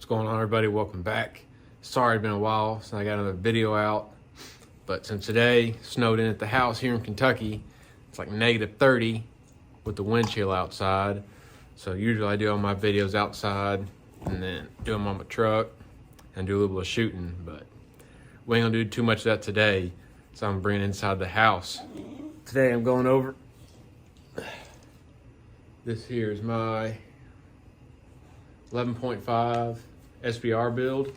going on, everybody? Welcome back. Sorry it's been a while since I got another video out, but since today snowed in at the house here in Kentucky, it's like -30 with the wind chill outside. So usually I do all my videos outside and then do them on my truck and do a little bit of shooting, but we ain't gonna do too much of that today, so I'm bringing it inside the house. Today I'm going over, this here is my 11.5 SBR build.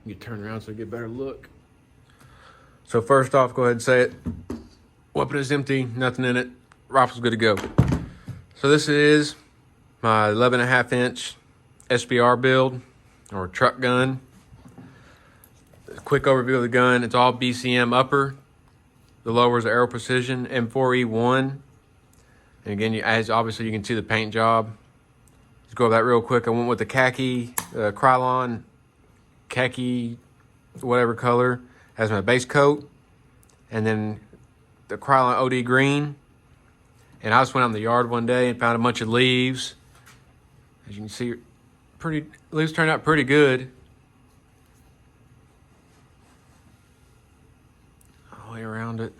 You turn around so you get a better look. So first off, go ahead and say it. Weapon is empty, nothing in it. Rifle's good to go. So this is my 11.5-inch SBR build, or truck gun. Quick overview of the gun. It's all BCM upper. The lower is Aero Precision M4E1. And again, as obviously you can see the paint job. Let's go over that real quick. I went with the khaki, Krylon, khaki, whatever color, as my base coat. And then the Krylon OD green. And I just went out in the yard one day and found a bunch of leaves. As you can see, leaves turned out pretty good. All the way around it.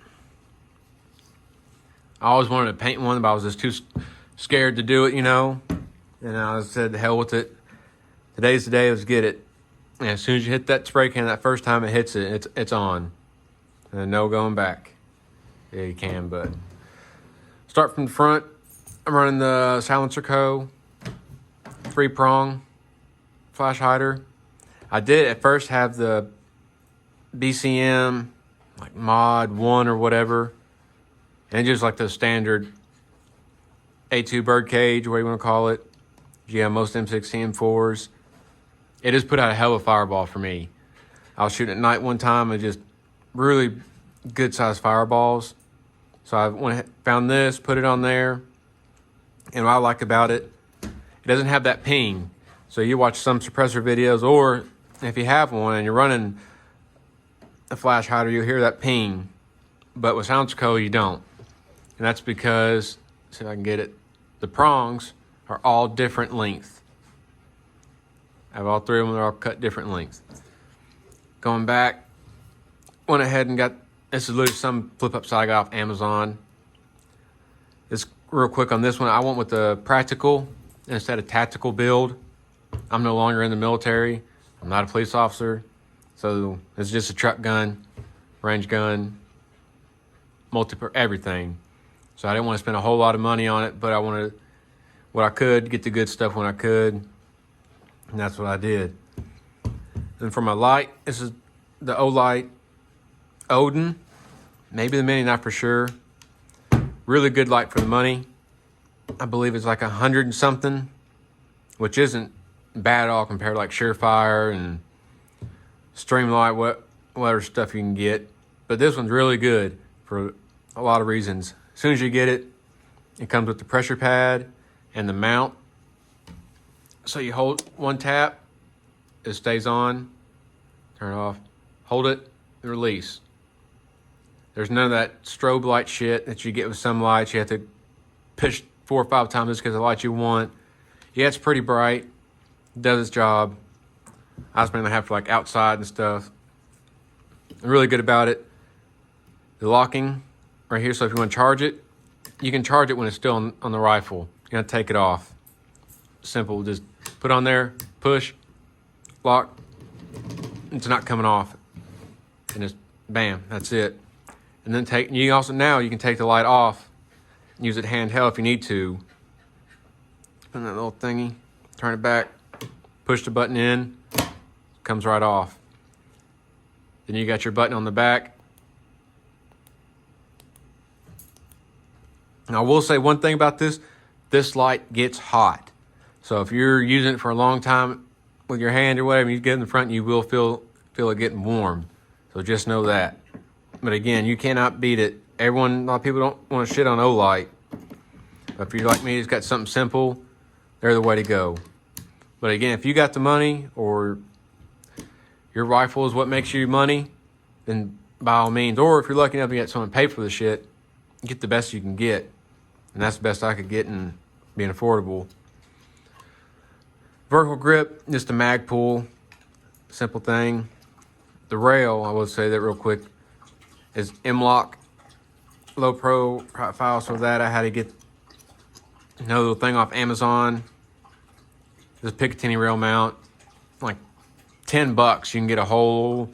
I always wanted to paint one, but I was just too scared to do it, you know. And I said, the hell with it. Today's the day, let's get it. And as soon as you hit that spray can, that first time it hits it, it's on. And no going back. Yeah, you can, but. Start from the front. I'm running the Silencer Co. 3-prong flash hider. I did at first have the BCM, like mod 1 or whatever. And just like the standard A2 bird cage, what you want to call it. Yeah, most M16, M4s. It just put out a hell of a fireball for me. I was shooting at night one time and just really good sized fireballs. So I found this, put it on there. And what I like about it, it doesn't have that ping. So you watch some suppressor videos, or if you have one and you're running a flash hider, you'll hear that ping. But with Silencer Co, you don't. And that's because, see if I can get it, the prongs are all different length. I have all three of them, they're all cut different length. Going back, went ahead and got, this is literally some flip up side I got off Amazon. Just real quick on this one, I went with the practical instead of tactical build. I'm no longer in the military. I'm not a police officer. So it's just a truck gun, range gun, everything. So I didn't want to spend a whole lot of money on it, but I wanted what I could, get the good stuff when I could. And that's what I did. And for my light, this is the Olight Odin. Maybe the Mini, not for sure. Really good light for the money. I believe it's like 100 and something, which isn't bad at all compared to like Surefire and Streamlight, whatever stuff you can get. But this one's really good for a lot of reasons. As soon as you get it, it comes with the pressure pad and the mount. So you hold one tap, it stays on, turn it off, hold it, and release. There's none of that strobe light shit that you get with some lights. You have to push 4 or 5 times just because of the light you want. Yeah, it's pretty bright, does its job. I just mainly have for like outside and stuff. I'm really good about it. The locking right here, so if you want to charge it, you can charge it when it's still on the rifle. You're gonna take it off. Simple, just put on there, push, lock. It's not coming off. And just bam, that's it. And then you can take the light off, use it handheld if you need to. Put that little thingy, turn it back, push the button in, comes right off. Then you got your button on the back. Now, I will say one thing about this light gets hot. So if you're using it for a long time with your hand or whatever, you get in the front, you will feel it getting warm. So just know that. But again, you cannot beat it. A lot of people don't want to shit on Olight. But if you're like me, it's got something simple, they're the way to go. But again, if you got the money or your rifle is what makes you money, then by all means. Or if you're lucky enough to get someone to pay for the shit, get the best you can get. And that's the best I could get and being affordable. Vertical grip, just a mag pull, simple thing. The rail, I will say that real quick, is M-Lock low profile. So that I had to get another little thing off Amazon. This Picatinny rail mount, like $10. You can get a whole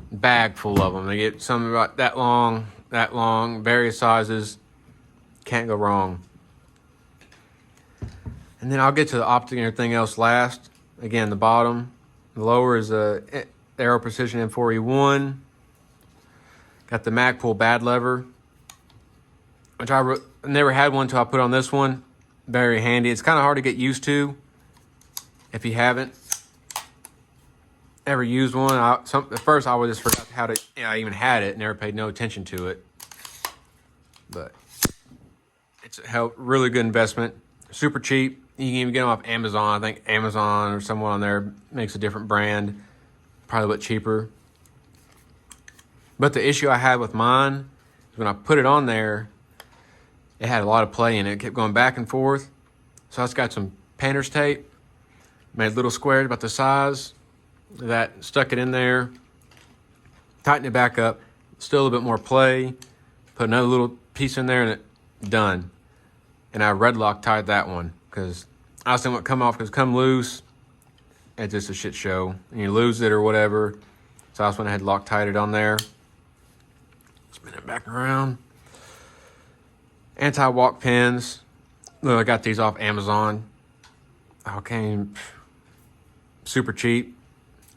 bag full of them. They get some about that long, various sizes. Can't go wrong. And then I'll get to the optic and everything else last. Again, the bottom, the lower is a Aero Precision M4E1. Got the Magpul bad lever, which I never had one until I put on this one. Very handy. It's kind of hard to get used to if you haven't ever used one. At first, I would just forgot how to. I even had it, never paid no attention to it. But it's a really good investment. Super cheap. You can even get them off Amazon. I think Amazon or someone on there makes a different brand, probably a bit cheaper. But the issue I had with mine is when I put it on there, it had a lot of play in it. It kept going back and forth. So I just got some painter's tape, made little squares about the size of that, stuck it in there, tightened it back up, still a little bit more play, put another little piece in there, and it done. And I red lock tied that one because I was thinking what come off because come loose, it's just a shit show. And you lose it or whatever. So that's when I had Loctite it on there. Spin it back around. Anti-walk pins. Look, I got these off Amazon. Okay, super cheap.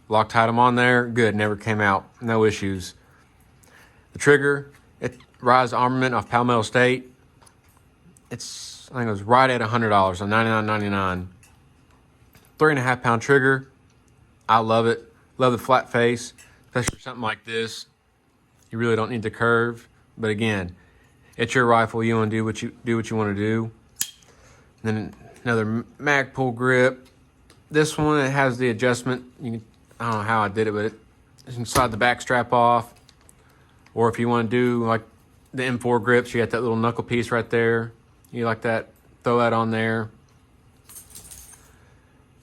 Loctite them on there. Good, never came out. No issues. The trigger, it Rise Armament off Palmetto State. I think it was right at $100, so $99.99. 3.5 pound trigger. I love it. Love the flat face, especially for something like this. You really don't need the curve, but again, it's your rifle. You want to do what you want to do. And then another Magpul grip. This one, it has the adjustment. I don't know how I did it, but it's inside the back strap off. Or if you want to do like the M4 grips, you got that little knuckle piece right there. You like that, throw that on there.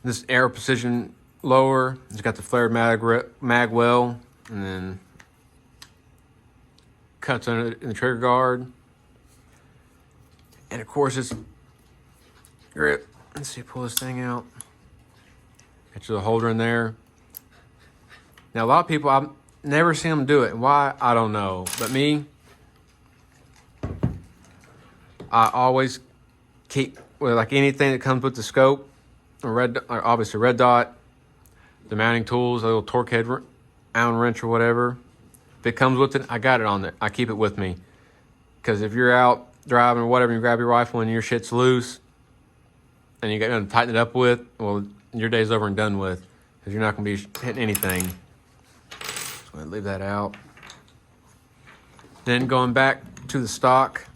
This Aero Precision lower, it's got the flared mag well, and then cuts under in the trigger guard. And of course it's grip. Let's see, pull this thing out. Got your holder in there. Now a lot of people, I've never seen them do it. Why, I don't know. But me, I always keep with like anything that comes with the scope, obviously red dot, the mounting tools, a little torque head, Allen wrench or whatever. If it comes with it, I got it on there. I keep it with me. Because if you're out driving or whatever, you grab your rifle and your shit's loose, and you got to tighten it up with, well, your day's over and done with. Because you're not going to be hitting anything. So I'm going to leave that out. Then going back to the stock.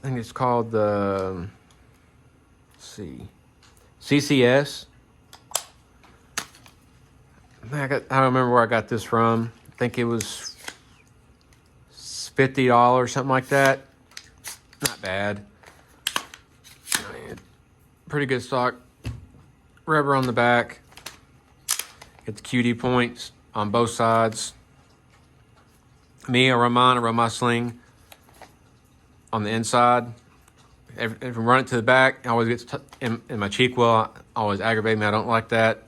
I think it's called the, CCS. I don't remember where I got this from. I think it was $50, something like that. Not bad. Pretty good stock. Rubber on the back. Get the QD points on both sides. I run my sling on the inside. If I run it to the back, it always gets in my cheek well. Always aggravate me. I don't like that.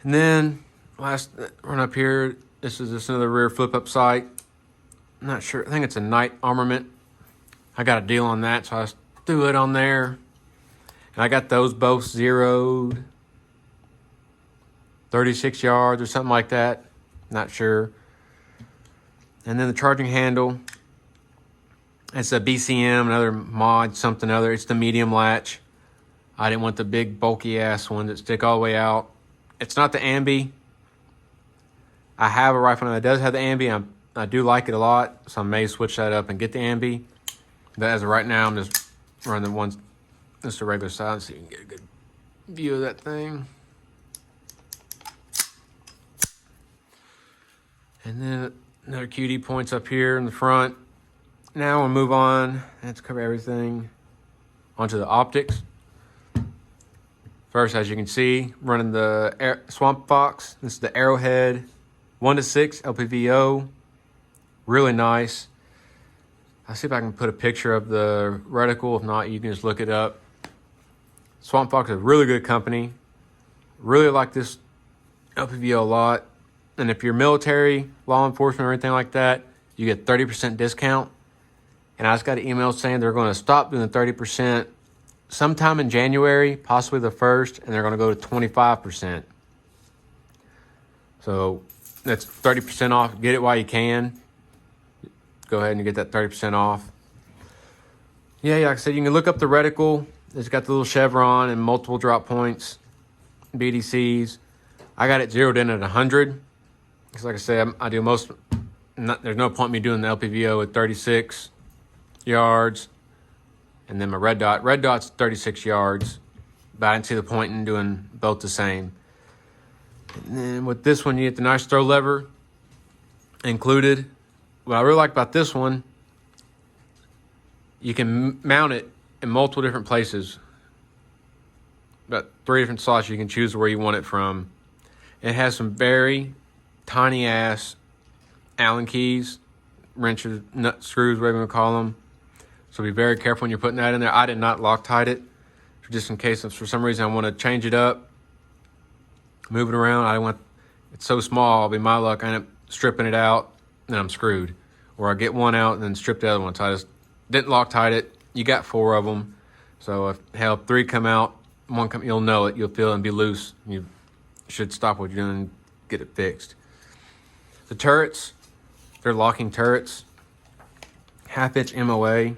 And then last run up here, this is just another rear flip up sight. I'm not sure. I think it's a Night Armament. I got a deal on that, so I just threw it on there. And I got those both zeroed 36 yards or something like that. Not sure. And then the charging handle. It's a BCM, another mod, something other. It's the medium latch. I didn't want the big bulky ass one that stick all the way out. It's not the ambi. I have a rifle that does have the ambi. I do like it a lot, so I may switch that up and get the ambi. But as of right now, I'm just running the ones, just a regular size, so you can get a good view of that thing. And then another QD points up here in the front. Now we'll move on. Let's cover everything onto the optics. First, as you can see, running the Swamp Fox. This is the Arrowhead 1-6 LPVO. Really nice. I'll see if I can put a picture of the reticle. If not, you can just look it up. Swamp Fox is a really good company. Really like this LPVO a lot. And if you're military, law enforcement, or anything like that, you get 30% discount. And I just got an email saying they're going to stop doing the 30% sometime in January, possibly the 1st, and they're going to go to 25%. So that's 30% off. Get it while you can. Go ahead and get that 30% off. Yeah, like I said, you can look up the reticle. It's got the little chevron and multiple drop points, BDCs. I got it zeroed in at 100. Because like I said, I do most, there's no point in me doing the LPVO at 36 yards. And then my red dot's 36 yards. But I didn't see the point in doing both the same. And then with this one, you get the nice throw lever included. What I really like about this one, you can mount it in multiple different places. About 3 different slots you can choose where you want it from. It has some very tiny ass Allen keys, wrenches, nut screws, whatever you want to call them. So be very careful when you're putting that in there. I did not Loctite it, just in case if for some reason I want to change it up, move it around. It's so small, it'll be my luck. I end up stripping it out, then I'm screwed. Or I get one out and then strip the other one. So I just didn't Loctite it. You got 4 of them. So if 3 come out, one come, you'll know it. You'll feel it and be loose. You should stop what you're doing and get it fixed. The turrets, they're locking turrets. 1/2-inch MOA.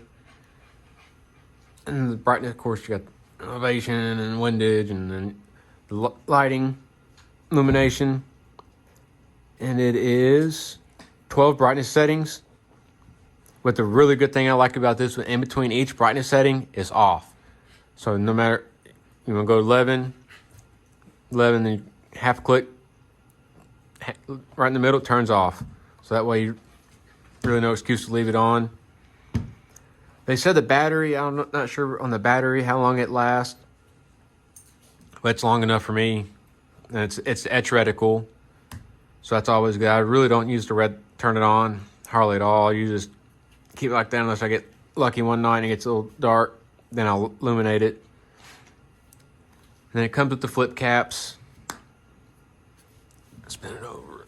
And the brightness, of course, you got elevation and windage and then the lighting, illumination. And it is 12 brightness settings. But the really good thing I like about this, in between each brightness setting, is off. So no matter, you want to go 11, then half click, right in the middle, it turns off. So that way you really no excuse to leave it on. They said the battery, I'm not sure on the battery how long it lasts, but it's long enough for me. And it's etch reticle, so that's always good. I really don't use the turn it on hardly at all. You just keep it like that unless I get lucky one night and it gets a little dark, then I'll illuminate it. And then it comes with the flip caps. Spin it over.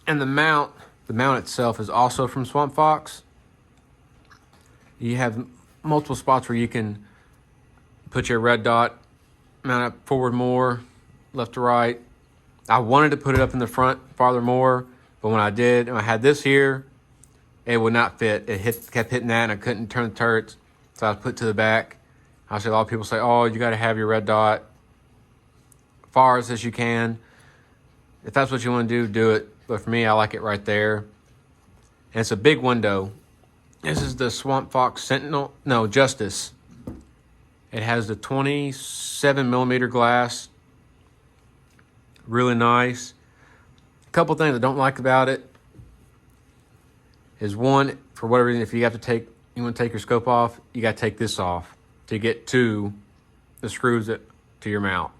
And the mount itself is also from Swamp Fox. You have multiple spots where you can put your red dot, mount it forward more, left to right. I wanted to put it up in the front farther more, but when I did, and I had this here, it would not fit. It kept hitting that, and I couldn't turn the turrets, so I put it to the back. I see a lot of people say, oh, you got to have your red dot far as you can. If that's what you want to do, do it. But for me, I like it right there. And it's a big window. This is the Swamp Fox Justice. It has the 27 millimeter glass. Really nice. A couple things I don't like about it is one, for whatever reason, if you want to take your scope off, you got to take this off to get to the screws to your mount.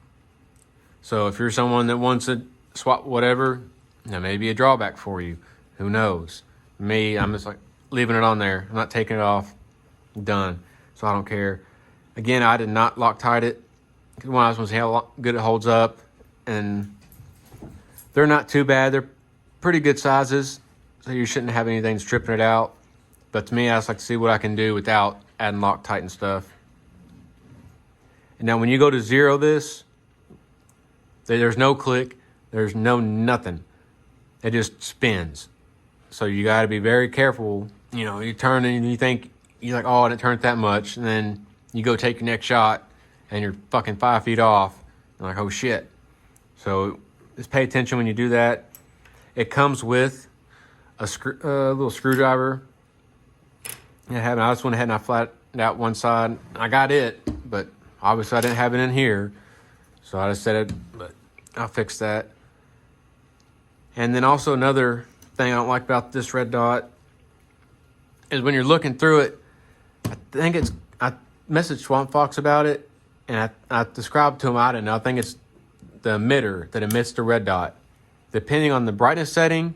So if you're someone that wants to swap whatever, that may be a drawback for you. Who knows? Me, I'm just like leaving it on there. I'm not taking it off. Done. So I don't care. Again, I did not Loctite it. I just want to see how good it holds up. And they're not too bad. They're pretty good sizes. So you shouldn't have anything stripping it out. But to me, I just like to see what I can do without adding Loctite and stuff. And now when you go to zero this, there's no click. There's no nothing. It just spins. So you got to be very careful. You know, you turn and you think, you're like, oh, I didn't turn it that much. And then you go take your next shot and you're fucking 5 feet off. You're like, oh shit. So just pay attention when you do that. It comes with a little screwdriver. I just went ahead and I flattened out one side. I got it, but obviously I didn't have it in here. So I just said it, but I'll fix that. And then also another thing I don't like about this red dot is when you're looking through it, I messaged Swamp Fox about it, And I described to him, I didn't know, I think it's the emitter that emits the red dot. Depending on the brightness setting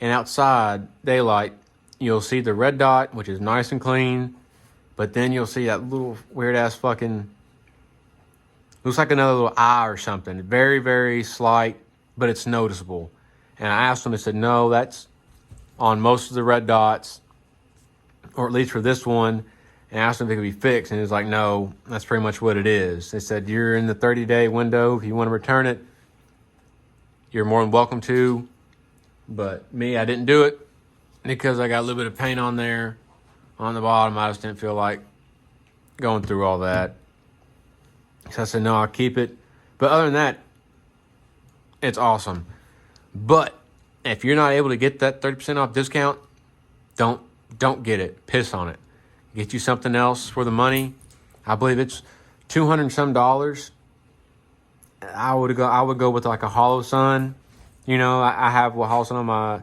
and outside daylight, you'll see the red dot, which is nice and clean, but then you'll see that little weird ass fucking, looks like another little eye or something. Very, very slight, but it's noticeable. And I asked him, I said, no, that's on most of the red dots, or at least for this one, and asked him if it could be fixed. And he was like, no, that's pretty much what it is. They said, you're in the 30-day window. If you want to return it, you're more than welcome to. But me, I didn't do it because I got a little bit of paint on there on the bottom. I just didn't feel like going through all that. So I said, no, I'll keep it. But other than that, it's awesome. But if you're not able to get that 30% off discount, don't get it. Piss on it. Get you something else for the money. I believe it's $200 and some. I would go with like a Hollow Sun. You know, I have a Hollow Sun on my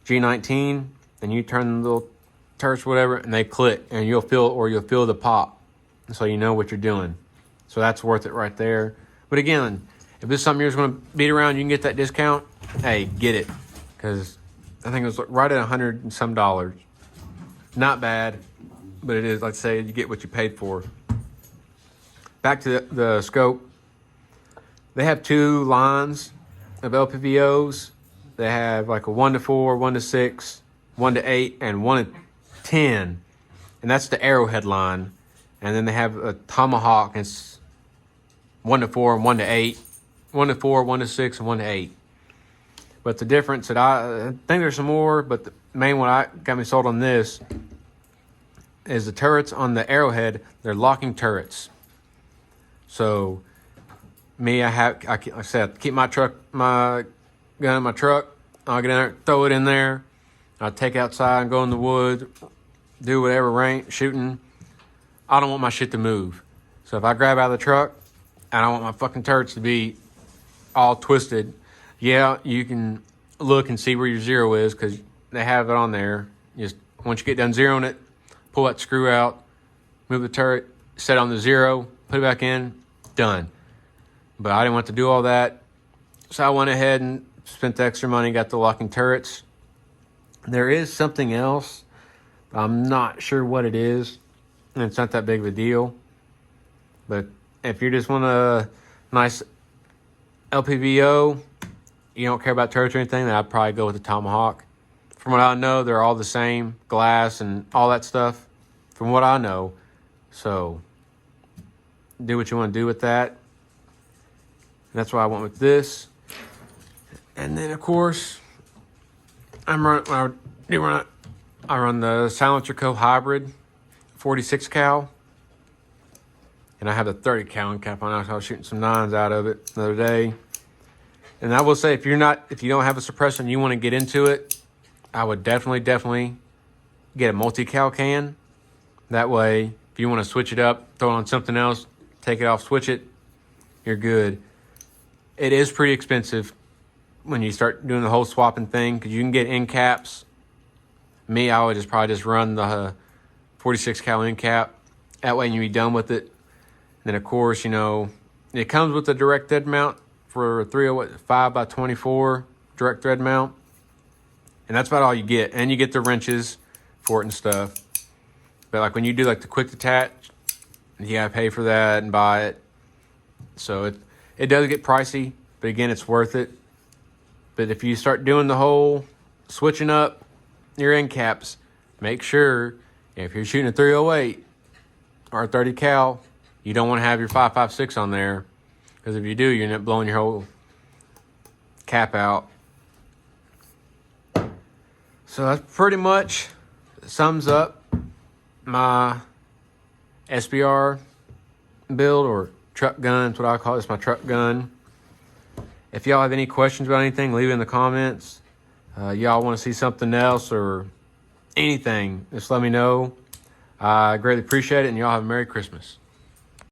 G19, and you turn the little turrets, whatever, and they click, and you'll feel the pop, so you know what you're doing. So that's worth it right there. But again, if this is something you're just going to beat around, you can get that discount. Hey, get it, because I think it was right at $100 and some. Not bad, but it is, like I say, you get what you paid for. Back to the scope. They have two lines of LPVOs. They have like a 1 to 4, 1 to 6, 1 to 8, and 1 to 10. And that's the Arrowhead line. And then they have a Tomahawk. And it's 1 to 4 and 1 to 8. 1 to 4, 1 to 6, and 1 to 8. But the difference that I think there's some more, but the main one I got me sold on this is the turrets on the Arrowhead. They're locking turrets. So me, like I said, keep my gun in my truck. I'll get in there, throw it in there. I'll take it outside and go in the woods, do whatever, shooting. I don't want my shit to move. So if I grab out of the truck, I don't want my fucking turrets to be all twisted. Yeah, you can look and see where your zero is because they have it on there. Just once you get done zeroing it, pull that screw out, move the turret, set on the zero, put it back in, done. But I didn't want to do all that. So I went ahead and spent the extra money, got the locking turrets. There is something else. I'm not sure what it is. And it's not that big of a deal. But if you just want a nice LPVO, you don't care about turrets or anything, then I'd probably go with the Tomahawk. From what I know, they're all the same, glass and all that stuff, from what I know. So do what you want to do with that. And that's why I went with this. And then, of course, I run the Silencer Co. Hybrid 46 cal. And I have the 30 cal end cap on it. I was shooting some 9s out of it the other day. And I will say, if you don't have a suppressor and you want to get into it, I would definitely get a multi-cal can. That way, if you want to switch it up, throw it on something else, take it off, switch it, you're good. It is pretty expensive when you start doing the whole swapping thing because you can get end caps. Me, I would probably just run the 46 cal end cap. That way, you'll be done with it. And then, of course, it comes with a direct thread mount for a 5x24 direct thread mount. And that's about all you get. And you get the wrenches for it and stuff. But like when you do like the quick detach, you gotta pay for that and buy it. So it does get pricey, but again, it's worth it. But if you start doing the whole switching up your end caps, make sure if you're shooting a 308 or a 30 cal, you don't want to have your 5.56 on there. Because if you do, you end up blowing your whole cap out. So that pretty much sums up my SBR build, or truck gun. That's what I call it. It's my truck gun. If y'all have any questions about anything, leave it in the comments. Y'all want to see something else or anything, just let me know. I greatly appreciate it, and y'all have a Merry Christmas.